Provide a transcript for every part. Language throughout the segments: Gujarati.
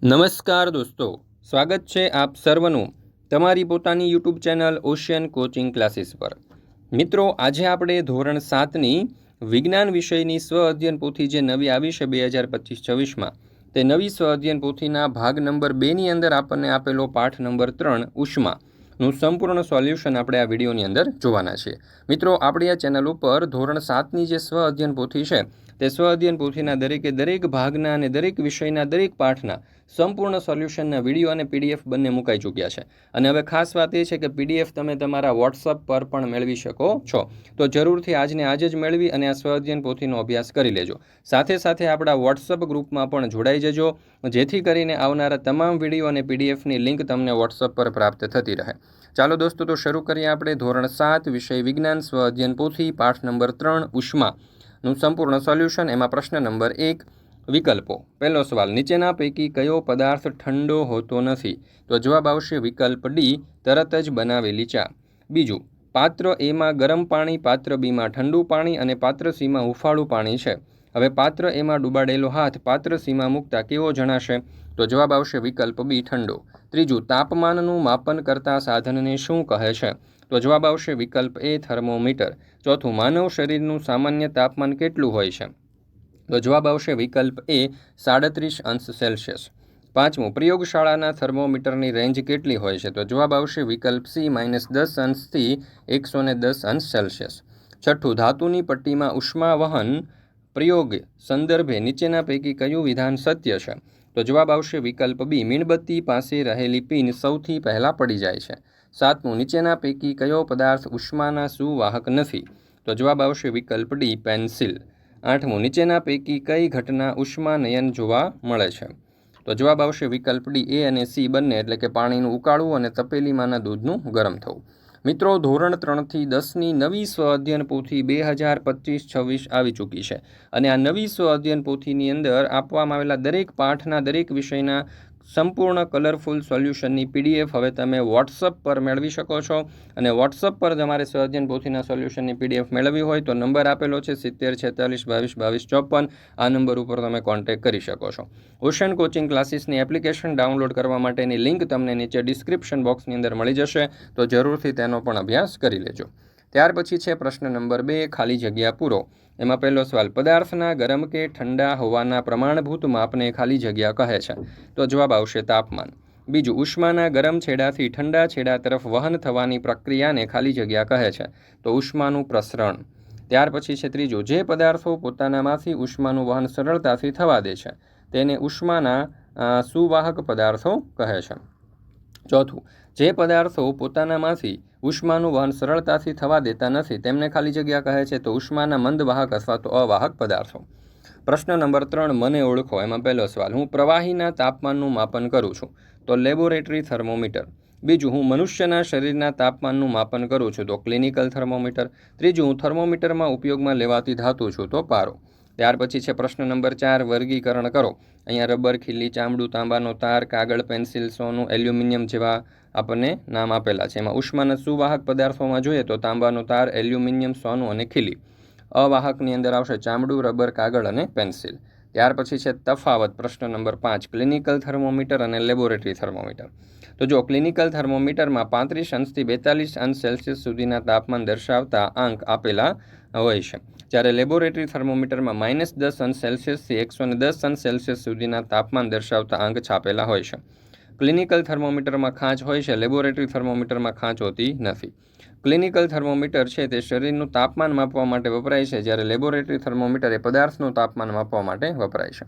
નમસ્કાર દોસ્તો, સ્વાગત છે આપ સર્વનું તમારી પોતાની YouTube channel ocean coaching classes પર। મિત્રો, આજે આપણે ધોરણ 7ની વિજ્ઞાન વિષયની સ્વ અધ્યયન પોથી જે નવી આવી છે 2025-26માં, તે નવી સ્વ અધ્યયન પોથીના ભાગ નંબર 2ની અંદર આપણને આપેલો પાઠ નંબર 3 ઉષ્માનું સંપૂર્ણ સોલ્યુશન આપણે આ વિડીયોની અંદર જોવાના છીએ। મિત્રો, આપણી આ ચેનલ ઉપર ધોરણ 7ની જે સ્વ અધ્યયન પોથી છે તે સ્વ અધ્યયન પોથીના દરેક ભાગના અને દરેક વિષયના દરેક પાઠના સંપૂર્ણ સોલ્યુશનના વિડીયો અને પીડીએફ બંને મુકાઈ ચૂક્યા છે। અને હવે ખાસ વાત એ છે કે પીડીએફ તમે તમારા વોટ્સઅપ પર પણ મેળવી શકો છો। તો જરૂરથી આજને આજે જ મેળવી અને આ સ્વ અધ્યયન પોથીનો અભ્યાસ કરી લેજો। સાથે સાથે આપણા વોટ્સઅપ ગ્રુપમાં પણ જોડાઈ જજો, જેથી કરીને આવનારા તમામ વિડીયો અને પીડીએફની લિંક તમને વોટ્સઅપ પર પ્રાપ્ત થતી રહે। ચાલો દોસ્તો, તો શરૂ કરીએ આપણે ધોરણ 7 વિષય વિજ્ઞાન સ્વ અધ્યયન પોથી પાઠ નંબર 3 ઉષ્માનું સંપૂર્ણ સોલ્યુશન। એમાં પ્રશ્ન નંબર 1, વિકલ્પો। પહેલો સવાલ, નીચેના પૈકી કયો પદાર્થ ઠંડો હોતો નથી? તો જવાબ આવશે વિકલ્પ ડી, તરત જ બનાવેલી ચા। બીજું, પાત્ર એમાં ગરમ પાણી, પાત્ર બીમાં ઠંડુ પાણી અને પાત્ર સીમાં હુંફાળું પાણી છે। હવે પાત્ર એમાં ડૂબાડેલો હાથ પાત્ર સીમાં મૂકતા કેવો જણાશે? તો જવાબ આવશે વિકલ્પ બી, ઠંડો। ત્રીજું, તાપમાનનું માપન કરતા સાધનને શું કહે છે? તો જવાબ આવશે વિકલ્પ એ, થર્મોમીટર। ચોથું, માનવ શરીરનું સામાન્ય તાપમાન કેટલું હોય છે? તો જવાબ આવશે વિકલ્પ એ, 37°C। પાંચમું, પ્રયોગશાળાના થર્મોમીટરની રેન્જ કેટલી હોય છે? તો જવાબ આવશે વિકલ્પ સી, -10° થી 110°C। છઠ્ઠું, ધાતુની પટ્ટીમાં ઉષ્મા વહન પ્રયોગ સંદર્ભે નીચેના પૈકી કયું વિધાન સત્ય છે? તો જવાબ આવશે વિકલ્પ બી, મીણબત્તી પાસે રહેલી પિન સૌથી પહેલાં પડી જાય છે। સાતમું, નીચેના પૈકી કયો પદાર્થ ઉષ્માના સુવાહક નથી? તો જવાબ આવશે વિકલ્પ ડી, પેન્સિલ। આઠમું, નીચેના પૈકી કઈ ઘટના ઉષ્માનયન જોવા મળે છે? તો જવાબ આવશે વિકલ્પ ડી, એ અને સી બંને, એટલે કે પાણીનું ઉકાળવું અને તપેલીમાંના દૂધનું ગરમ થવું। મિત્રો, ધોરણ 3થી 10ની નવી સ્વ અધ્યયન પોથી 2025-26 આવી ચૂકી છે અને આ નવી સ્વ અધ્યયન પોથીની અંદર આપવામાં આવેલા દરેક પાઠના દરેક વિષયના સંપૂર્ણ કલરફુલ સોલ્યુશનની પીડીએફ હવે તમે વોટ્સઅપ પર મેળવી શકો છો। અને વોટ્સઅપ પર તમારે સ્વ અધ્યયન પોથીના સોલ્યુશનની પીડીએફ મેળવવી હોય તો નંબર આપેલો છે 7046222254। આ નંબર ઉપર તમે કોન્ટેક્ટ કરી શકો છો। ઓશિયન કોચિંગ ક્લાસીસની એપ્લિકેશન ડાઉનલોડ કરવા માટેની લિંક તમને નીચે ડિસ્ક્રિપ્શન બોક્સની અંદર મળી જશે, તો જરૂરથી તેનો પણ અભ્યાસ કરી લેજો। ત્યાર પછી છે પ્રશ્ન નંબર 2, ખાલી જગ્યા પૂરો। એમાં પહેલો સવાલ, પદાર્થના ગરમ કે ઠંડા હોવાના પ્રમાણભૂત માપને ખાલી જગ્યા કહે છે? તો જવાબ આવશે તાપમાન। બીજું, ઉષ્માના ગરમ છેડાથી ઠંડા છેડા તરફ વહન થવાની પ્રક્રિયાને ખાલી જગ્યા કહે છે? તો ઉષ્માનું પ્રસરણ। ત્યાર પછી છે ત્રીજું, જે પદાર્થો પોતાનામાંથી ઉષ્માનું વહન સરળતાથી થવા દે છે તેને ઉષ્માના સુવાહક પદાર્થો કહે છે। ચોથું, જે પદાર્થો પોતાનામાંથી ઉષ્માનું વહન સરળતાથી થવા દેતા નથી તેમને ખાલી જગ્યા કહે છે? તો ઉષ્માના મંદવાહક અથવા તો અવાહક પદાર્થો। પ્રશ્ન નંબર 3, મને ઓળખો। એમાં પહેલો સવાલ, હું પ્રવાહીના તાપમાનનું માપન કરું છું, તો લેબોરેટરી થર્મોમીટર। બીજું, હું મનુષ્યના શરીરના તાપમાનનું માપન કરું છું, તો ક્લિનિકલ થર્મોમીટર। ત્રીજું, હું થર્મોમીટરમાં ઉપયોગમાં લેવાતી ધાતુ છું, તો પારો। ત્યાર પછી છે પ્રશ્ન નંબર 4, વર્ગીકરણ કરો। અહીંયા રબર, ખીલી, ચામડું, તાંબાનો તાર, કાગળ, પેન્સિલ, સોનું, એલ્યુમિનિયમ જેવા આપણને નામ આપેલા છે। એમાં ઉષ્માના સુવાહક પદાર્થોમાં જોઈએ તો તાંબાનો તાર, એલ્યુમિનિયમ, સોનું અને ખીલી। અવાહકની અંદર આવશે ચામડું, રબર, કાગળ અને પેન્સિલ। ત્યાર પછી છે તફાવત, પ્રશ્ન નંબર 5, ક્લિનિકલ થર્મોમીટર અને લેબોરેટરી થર્મોમીટર। તો જો ક્લિનિકલ થર્મોમીટરમાં 35°થી 42°C સુધીના તાપમાન દર્શાવતા આંક આપેલા હોય છે, જ્યારે લેબોરેટરી થર્મોમીટરમાં -10°C થી 110°C સુધીના તાપમાન દર્શાવતા આંક છાપેલા હોય છે। ક્લિનિકલ થર્મોમીટરમાં ખાંચ હોય છે, લેબોરેટરી થર્મોમીટરમાં ખાંચ હોતી નથી। ક્લિનિકલ થર્મોમીટર છે તે શરીરનું તાપમાન માપવા માટે વપરાય છે, જ્યારે લેબોરેટરી થર્મોમીટર એ પદાર્થનું તાપમાન માપવા માટે વપરાય છે।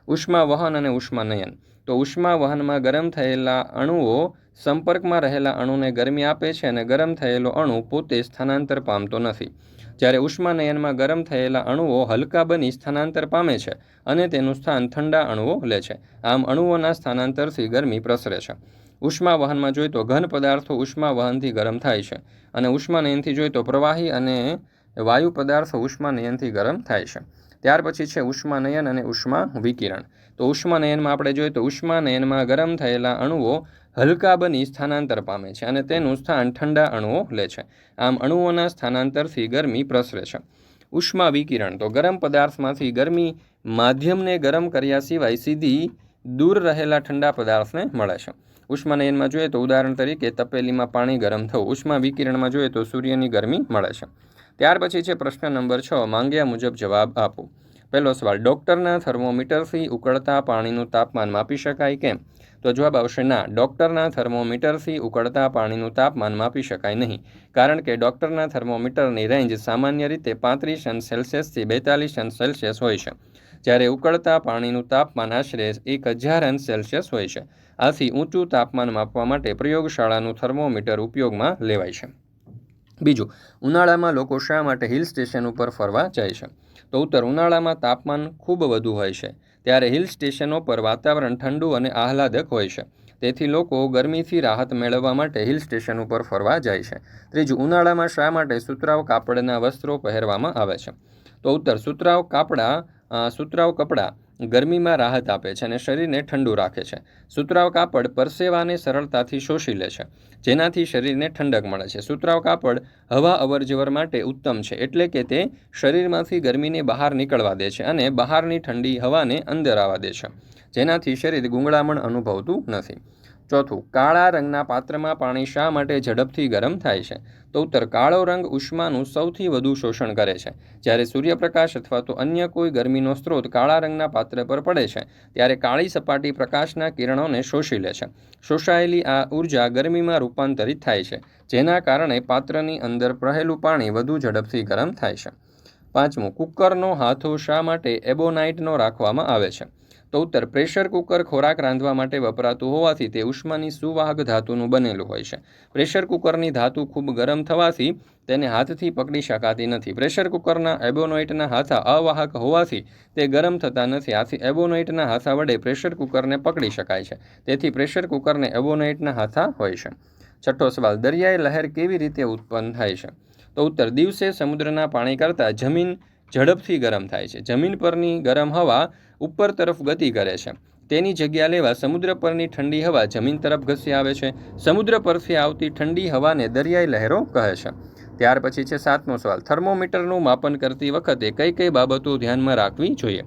ઉષ્મા વહન અને ઉષ્માનયન। તો ઉષ્મા વહનમાં ગરમ થયેલા અણુઓ સંપર્કમાં રહેલા અણુને ગરમી આપે છે અને ગરમ થયેલો અણુ પોતે સ્થાનાંતર પામતો નથી, જ્યારે ઉષ્માનયનમાં ગરમ થયેલા અણુઓ હલકા બની સ્થાનાંતર પામે છે અને તેનું સ્થાન ઠંડા અણુઓ લે છે। આમ અણુઓના સ્થાનાંતરથી ગરમી પ્રસરે છે। ઉષ્મા વહનમાં જોઈએ તો ઘન પદાર્થો ઉષ્મા વહનથી ગરમ થાય છે અને ઉષ્માનયનથી જોઈએ તો પ્રવાહી અને વાયુ પદાર્થો ઉષ્માનયનથી ગરમ થાય છે। ત્યાર પછી છે ઉષ્માનયન અને ઉષ્મા વિકિરણ। તો ઉષ્માનયનમાં આપણે જોઈએ તો ઉષ્માનયનમાં ગરમ થયેલા અણુઓ હલકા બની સ્થાનાંતર પામે છે અને તેનું સ્થાન ઠંડા અણુઓ લે છે। આમ અણુઓના સ્થાનાંતરથી ગરમી પ્રસરે છે। ઉષ્મા વિકિરણ, તો ગરમ પદાર્થમાંથી ગરમી માધ્યમને ગરમ કર્યા સિવાય સીધી દૂર રહેલા ઠંડા પદાર્થને મળે છે. ઉષ્માનયનમાં જોઈએ તો ઉદાહરણ તરીકે તપેલીમાં પાણી ગરમ થવું. ઉષ્મા વિકિરણમાં જોઈએ તો સૂર્યની ગરમી મળે છે. ત્યાર પછી છે પ્રશ્ન નંબર 6, માંગ્યા મુજબ જવાબ આપો. પહેલો સવાલ, ડૉક્ટરના થર્મોમીટરથી ઉકળતા પાણીનું તાપમાન માપી શકાય કેમ? તો જવાબ આવશે ના. ડૉક્ટરના થર્મોમીટરથી ઉકળતા પાણીનું તાપમાન માપી શકાય નહીં, કારણ કે ડૉક્ટરના થર્મોમીટરની રેન્જ સામાન્ય રીતે 35°C થી 42°C હોય છે, જ્યારે ઉકળતા પાણીનું તાપમાન આશરે 1000°C હોય છે. આથી ઊંચું તાપમાન માપવા માટે પ્રયોગશાળાનું થર્મોમીટર ઉપયોગમાં લેવાય છે. બીજું, ઉનાળામાં લોકો શા માટે હિલ સ્ટેશન ઉપર ફરવા જાય છે? તો ઉત્તર, ઉનાળામાં તાપમાન ખૂબ વધુ હોય છે, ત્યારે હિલ સ્ટેશનો પર વાતાવરણ ઠંડુ અને આહલાદક હોય છે. તેથી લોકો ગરમીથી રાહત મેળવવા માટે હિલ સ્ટેશન ઉપર ફરવા જાય છે. ત્રીજું, ઉનાળામાં શા માટે સુતરાઉ કાપડના વસ્ત્રો પહેરવામાં આવે છે? તો ઉત્તર, સુતરાઉ કપડાં ગરમીમાં રાહત આપે છે અને શરીરને ઠંડુ રાખે છે. સુતરાઉ કાપડ પરસેવાને સરળતાથી શોષી લે છે, જેનાથી શરીરને ઠંડક મળે છે. સુતરાઉ કાપડ હવા અવરજવર માટે ઉત્તમ છે, એટલે કે તે શરીરમાંથી ગરમીને બહાર નીકળવા દે છે અને બહારની ઠંડી હવાને અંદર આવવા દે છે, જેનાથી શરીર ગૂંગળામણ અનુભવતું નથી. ચોથું, કાળા રંગના પાત્રમાં પાણી શા માટે ઝડપથી ગરમ થાય છે? તો ઉત્તર, કાળો રંગ ઉષ્માનું સૌથી વધુ શોષણ કરે છે. જ્યારે સૂર્યપ્રકાશ અથવા તો અન્ય કોઈ ગરમીનો સ્ત્રોત કાળા રંગના પાત્ર પર પડે છે, ત્યારે કાળી સપાટી પ્રકાશના કિરણોને શોષી લે છે. શોષાયેલી આ ઉર્જા ગરમીમાં રૂપાંતરિત થાય છે, જેના કારણે પાત્રની અંદર રહેલું પાણી વધુ ઝડપથી ગરમ થાય છે. પાંચમું, કુકરનો હાથો શા માટે એબોનાઇટનો રાખવામાં આવે છે? તો ઉત્તર, પ્રેશર કુકર ખોરાક રાંધવા માટે વપરાતું હોવાથી તે ઉષ્માની સુવાહક ધાતુનું બનેલું હોય છે. પ્રેશર કુકરની ધાતુ ખૂબ ગરમ થવાથી તેને હાથથી પકડી શકાતી નથી. પ્રેશર કુકરના એબોનાઇટના હાથા અવાહક હોવાથી તે ગરમ થતા નથી. આથી એબોનાઇટના હાથા વડે પ્રેશર કુકરને પકડી શકાય છે. તેથી પ્રેશર કુકરને એબોનાઇટના હાથા હોય છે. છઠ્ઠો સવાલ, દરિયાઈ લહેર કેવી રીતે ઉત્પન્ન થાય છે? તો ઉત્તર, દિવસે સમુદ્રના પાણી કરતાં જમીન ઝડપથી ગરમ થાય છે. જમીન પરની ગરમ હવા ઉપર તરફ ગતિ કરે છે. તેની જગ્યા લેવા સમુદ્ર પરની ઠંડી હવા જમીન તરફ ઘસી આવે છે. સમુદ્ર પરથી આવતી ઠંડી હવાને દરિયાઈ લહેરો કહે છે. ત્યાર પછી છે 7મો સવાલ, થર્મોમીટરનું માપન કરતી વખતે કઈ કઈ બાબતો ધ્યાનમાં રાખવી જોઈએ?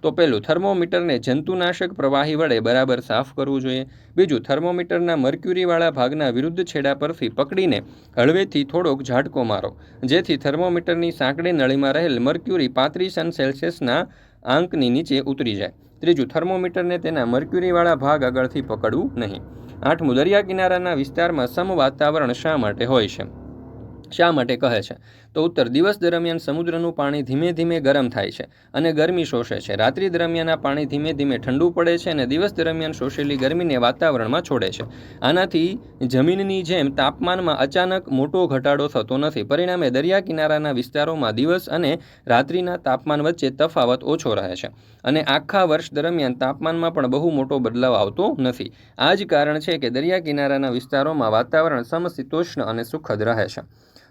તો પહેલું, થર્મોમીટરને જંતુનાશક પ્રવાહી વડે બરાબર સાફ કરવું જોઈએ. બીજું, થર્મોમીટરના મર્ક્યુરીવાળા ભાગના વિરુદ્ધ છેડા પરથી પકડીને હળવેથી થોડોક ઝાટકો મારો, જેથી થર્મોમીટરની સાંકડી નળીમાં રહેલ મર્ક્યુરી 35°Cના આંકની નીચે ઉતરી જાય. ત્રીજું, થર્મોમીટરને તેના મર્ક્યુરીવાળા ભાગ આગળથી પકડવું નહીં. 8મું, દરિયા કિનારાના વિસ્તારમાં સમ વાતાવરણ શા માટે હોય છે? શા માટે કહે છે? તો ઉત્તર, દિવસ દરમિયાન સમુદ્રનું પાણી ધીમે ધીમે ગરમ થાય છે અને ગરમી શોષે છે. રાત્રિ દરમિયાન આ પાણી ધીમે ધીમે ઠંડુ પડે છે અને દિવસ દરમિયાન શોષેલી ગરમીને વાતાવરણમાં છોડે છે. આનાથી જમીનની જેમ તાપમાનમાં અચાનક મોટો ઘટાડો થતો નથી. પરિણામે દરિયા કિનારાના વિસ્તારોમાં દિવસ અને રાત્રિના તાપમાન વચ્ચે તફાવત ઓછો રહે છે અને આખા વર્ષ દરમિયાન તાપમાનમાં પણ બહુ મોટો બદલાવ આવતો નથી. આ જ કારણ છે કે દરિયા કિનારાના વિસ્તારોમાં વાતાવરણ સમશીતોષ્ણ અને સુખદ રહે છે.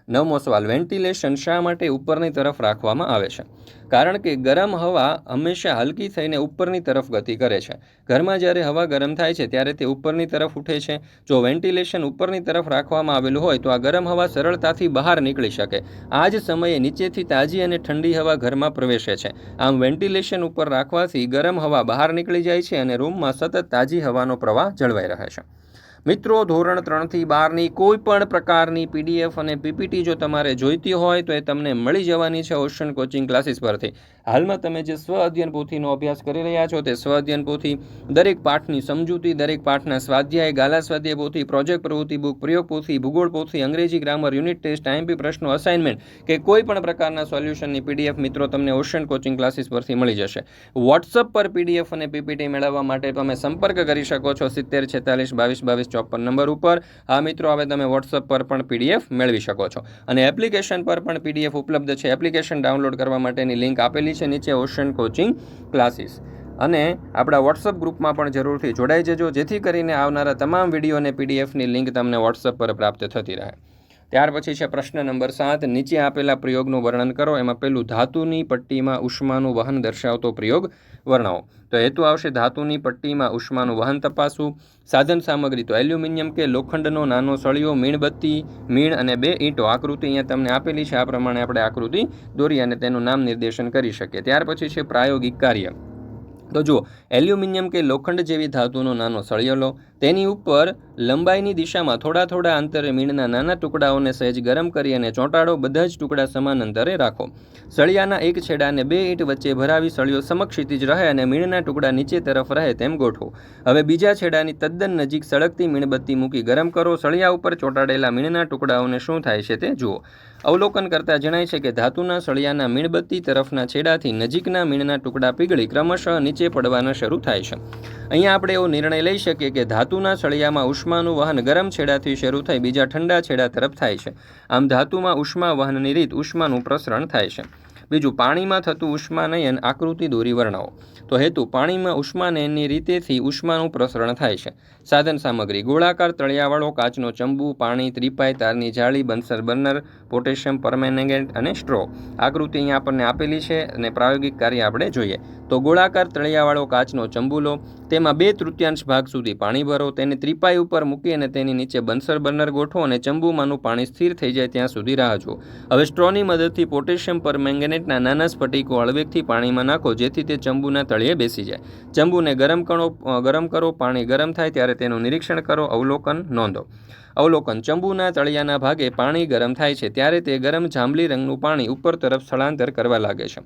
9મો સવાલ, વેન્ટિલેશન શા માટે ઉપરની તરફ રાખવામાં આવે છે? કારણ કે ગરમ હવા હંમેશા હલકી થઈને ઉપરની તરફ ગતિ કરે છે. ઘરમાં જ્યારે હવા ગરમ થાય છે ત્યારે તે ઉપરની તરફ ઉઠે છે. જો વેન્ટિલેશન ઉપરની તરફ રાખવામાં આવેલું હોય તો આ ગરમ હવા સરળતાથી બહાર નીકળી શકે. આ જ સમયે નીચેથી તાજી અને ઠંડી હવા ઘરમાં પ્રવેશે છે. આમ વેન્ટિલેશન ઉપર રાખવાથી ગરમ હવા બહાર નીકળી જાય છે અને રૂમમાં સતત તાજી હવાનો પ્રવાહ જળવાઈ રહે છે. મિત્રો, ધોરણ 3 થી 12ની કોઈ પણ પ્રકારની PDF અને PPT જો તમારે જોઈતી હોય તો એ તમને મળી જવાની છે ઓશન કોચિંગ ક્લાસીસ પરથી. હાલમાં તમે જે સ્વ અધ્યયન પોથીનો અભ્યાસ કરી રહ્યા છો તે સ્વ અધ્યયન પોથી, દરેક પાઠની સમજૂતી, દરેક પાઠના સ્વાધ્યાય, ગાલા સ્વાધ્યાય પોથી, પ્રોજેક્ટ પ્રવૃત્તિ બુક, પ્રયોગ પોથી, ભૂગોળ પોથી, અંગ્રેજી ગ્રામર, યુનિટ ટેસ્ટ, IMP પ્રશ્નો, અસાઇનમેન્ટ કે કોઈ પણ પ્રકારના સોલ્યુશનની PDF મિત્રો તમને ઓશન કોચિંગ ક્લાસીસ પરથી મળી જશે. વોટ્સઅપ પર PDF અને PPT મેળવવા માટે તમે સંપર્ક કરી શકો છો 70 46 22 22 54 નંબર ઉપર. હા મિત્રો, હવે તમે વોટ્સઅપ પર પણ PDF મેળવી શકો છો અને એપ્લિકેશન પર પણ PDF ઉપલબ્ધ છે. એપ્લિકેશન ડાઉનલોડ કરવા માટેની લિંક આપેલી છે નીચે ઓશન કોચિંગ ક્લાસીસ. અને આપણા વોટ્સઅપ ગ્રુપમાં પણ જરૂરથી જોડાઈ જજો, જેથી કરીને આવનારા તમામ વિડીયો અને PDFની લિંક તમને વોટ્સઅપ પર પ્રાપ્ત થતી રહે. ત્યાર પછી છે પ્રશ્ન નંબર 7, નીચે આપેલા પ્રયોગનું વર્ણન કરો. એમાં પહેલું, ધાતુની પટ્ટીમાં ઉષ્માનું વહન દર્શાવતો પ્રયોગ વર્ણવો. તો હેતુ આવશે ધાતુની પટ્ટીમાં ઉષ્માનું વહન તપાસવું. સાધન સામગ્રી તો એલ્યુમિનિયમ કે લોખંડનો નાનો સળિયો, મીણબત્તી, મીણ અને 2 ઈંટો. આકૃતિ અહીંયા તમને આપેલી છે. આ પ્રમાણે આપણે આકૃતિ દોરી અને તેનું નામ નિર્દેશન કરી શકીએ. ત્યાર પછી છે પ્રાયોગિક કાર્ય. તો જુઓ, એલ્યુમિનિયમ કે લોખંડ જેવી ધાતુનો નાનો સળિયો લો, તેની ઉપર લંબાઈની દિશામાં થોડા થોડા અંતરે મીણના નાના ટુકડાઓને સહેજ ગરમ કરી અને ચોંટાડો. બધા જ ટુકડા સમાન અંતરે રાખો. સળિયાના એક છેડાને 2 ઈંટ વચ્ચે ભરાવી સળિયો સમક્ષિતિજ રહે અને મીણના ટુકડા નીચે તરફ રહે તેમ ગોઠવો. હવે બીજા છેડાની તદ્દન નજીક સળગતી મીણબત્તી મૂકી ગરમ કરો. સળિયા ઉપર ચોંટાડેલા મીણના ટુકડાઓને શું થાય છે તે જુઓ. અવલોકન કરતાં જણાય છે કે ધાતુના સળિયાના મીણબત્તી તરફના છેડાથી નજીકના મીણના ટુકડા પીગળી ક્રમશઃ નીચે પડવાના શરૂ થાય છે. અહીંયા આપણે એવો નિર્ણય લઈ શકીએ કે ધાતુના સળિયામાં ઉષ્માનું વહન ગરમ છેડાથી શરૂ થઈ બીજા ઠંડા છેડા તરફ થાય છે. આમ ધાતુમાં ઉષ્મા વહનની રીત ઉષ્માનું પ્રસરણ થાય છે. બીજું, પાણીમાં થતું ઉષ્માનયન આકૃતિ દોરી વર્ણવો. તો હેતુ, પાણીમાં ઉષ્માનયનની રીતેથી ઉષ્માનું પ્રસરણ થાય છે. સાધન સામગ્રી: ગોળાકાર તળિયાવાળો કાચનો ચંબુ, પાણી, ત્રિપાઈ, તારની જાળી, બન્સર બર્નર, પોટેશિયમ પરમેંગેનેટ અને સ્ટ્રો. આકૃતિ અહીંયા આપણને આપેલી છે અને પ્રાયોગિક કાર્ય આપણે જોઈએ. તો ગોળાકાર તળિયાવાળો કાચનો ચંબુ લો, તેમાં 2/3 ભાગ સુધી પાણી ભરો, તેને ત્રિપાઈ ઉપર મૂકી અને તેની નીચે બન્સર બર્નર ગોઠવો અને ચંબુમાંનું પાણી સ્થિર થઈ જાય ત્યાં સુધી રાહ જુઓ. હવે સ્ટ્રોની મદદથી પોટેશિયમ પરમેંગેનેટના નાના સ્ફટિકો હળવેકથી પાણીમાં નાખો, જેથી તે ચંબુના તળિયે બેસી જાય. ચંબુને ગરમ કરો. પાણી ગરમ થાય ત્યારે તેનું નિરીક્ષણ કરો. અવલોકન નોંધો. અવલોકન: ચંબુના તળિયાના ભાગે પાણી ગરમ થાય છે ત્યારે તે ગરમ જાંબલી રંગનું પાણી ઉપર તરફ સ્થળાંતર કરવા લાગે છે.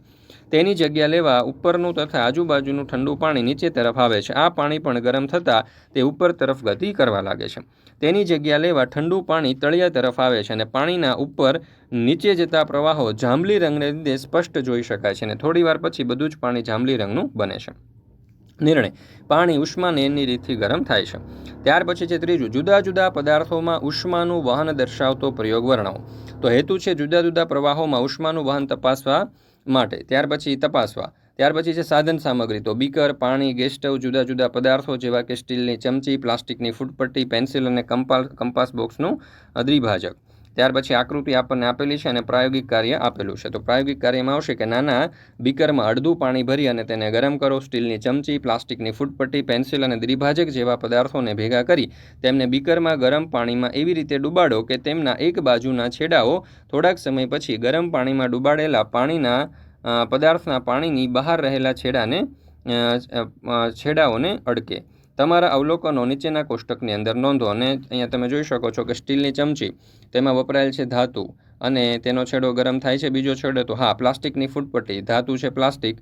તેની જગ્યા લેવા ઉપરનું તથા આજુબાજુનું ઠંડુ પાણી નીચે તરફ આવે છે. આ પાણી પણ ગરમ થતાં તે ઉપર તરફ ગતિ કરવા લાગે છે. તેની જગ્યા લેવા ઠંડુ પાણી તળિયા તરફ આવે છે અને પાણીના ઉપર નીચે જતા પ્રવાહો જાંબલી રંગને લીધે સ્પષ્ટ જોઈ શકાય છે અને થોડી વાર પછી બધું જ પાણી જાંબલી રંગનું બને છે. નિર્ણય: પાણી ઉષ્માનયનની રીતથી ગરમ થાય છે. ત્યાર પછી છે ત્રીજું, જુદા જુદા પદાર્થોમાં ઉષ્માનું વહન દર્શાવતો પ્રયોગ વર્ણવો. તો હેતુ છે જુદા જુદા પ્રવાહોમાં ઉષ્માનું વહન તપાસવા માટે. ત્યાર પછી છે સાધન સામગ્રી. તો બીકર, પાણી, ગેસ સ્ટવ, જુદા જુદા પદાર્થો જેવા કે સ્ટીલની ચમચી, પ્લાસ્ટિકની ફૂટપટ્ટી, પેન્સિલ અને કંપાસ બોક્સનું દ્વિભાજક. ત્યાર પછી આકૃતિ આપણને આપેલી છે અને પ્રાયોગિક કાર્ય આપેલું છે. તો પ્રાયોગિક કાર્યમાં આવશે કે નાના બીકરમાં અડધું પાણી ભરી અને તેને ગરમ કરો. સ્ટીલની ચમચી, પ્લાસ્ટિકની ફૂટપટ્ટી, પેન્સિલ અને દ્વિભાજક જેવા પદાર્થોને ભેગા કરી તેમને બીકરમાં ગરમ પાણીમાં એવી રીતે ડૂબાડો કે તેમના એક બાજુના છેડાઓ થોડાક સમય પછી ગરમ પાણીમાં ડૂબાડેલા પાણીના પદાર્થના પાણીની બહાર રહેલા છેડાઓને અડકે. તમારા અવલોકનો નીચેના કોષ્ટકની અંદર નોંધો. અને અહીંયા તમે જોઈ શકો છો કે સ્ટીલની ચમચી, તેમાં વપરાયેલ છે ધાતુ અને તેનો છેડો ગરમ થાય છે. બીજો છેડો તો પ્લાસ્ટિકની ફૂટપટ્ટી, ધાતુ છે પ્લાસ્ટિક,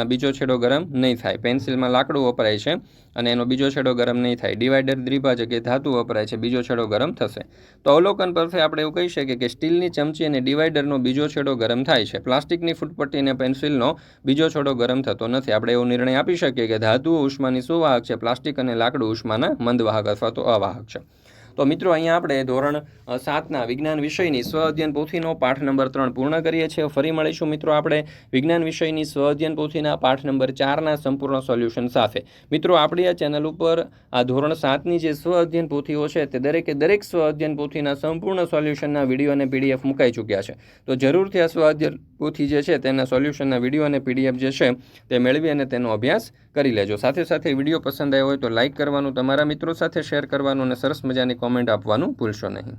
બીજો છેડો ગરમ નહીં થાય. પેન્સિલમાં લાકડું વપરાય છે અને એનો બીજો છેડો ગરમ નહીં થાય. ડિવાઈડર દ્વિભાજક એ ધાતુ વપરાય છે, બીજો છેડો ગરમ થશે. તો અવલોકન પરથી આપણે એવું કહી શકીએ કે સ્ટીલની ચમચી અને ડિવાઈડરનો બીજો છેડો ગરમ થાય છે. પ્લાસ્ટિકની ફૂટપટ્ટી અને પેન્સિલનો બીજો છેડો ગરમ થતો નથી. આપણે એવો નિર્ણય આપી શકીએ કે ધાતુઓ ઉષ્માની સુવાહક છે, પ્લાસ્ટિક અને લાકડું ઉષ્માના મંદવાહક અથવા તો અવાહક છે. તો મિત્રો, અહીંયા આપણે ધોરણ 7ના વિજ્ઞાન વિષયની સ્વ અધ્યયન પોથીનો પાઠ નંબર 3 પૂર્ણ કરીએ છીએ. ફરી મળીશું મિત્રો આપણે વિજ્ઞાન વિષયની સ્વ અધ્યયન પોથીના પાઠ નંબર 4ના સંપૂર્ણ સોલ્યુશન સાથે. મિત્રો, આપણી આ ચેનલ ઉપર આ ધોરણ 7ની જે સ્વ અધ્યયન પોથીઓ છે તે દરેક સ્વ અધ્યયન પોથીના સંપૂર્ણ સોલ્યુશનના વિડીયો અને પીડીએફ મુકાઈ ચૂક્યા છે. તો જરૂરથી આ સ્વ અધ્યયન પોથી જે છે તેના સોલ્યુશનના વિડીયો અને પીડીએફ જે છે તે મેળવી અને તેનો અભ્યાસ કરી લેજો. સાથે સાથે વિડીયો પસંદ આવ્યો હોય તો લાઇક કરવાનું, તમારા મિત્રો સાથે શેર કરવાનું અને સરસ મજાની કોમેન્ટ આપવાનું ભૂલશો નહીં.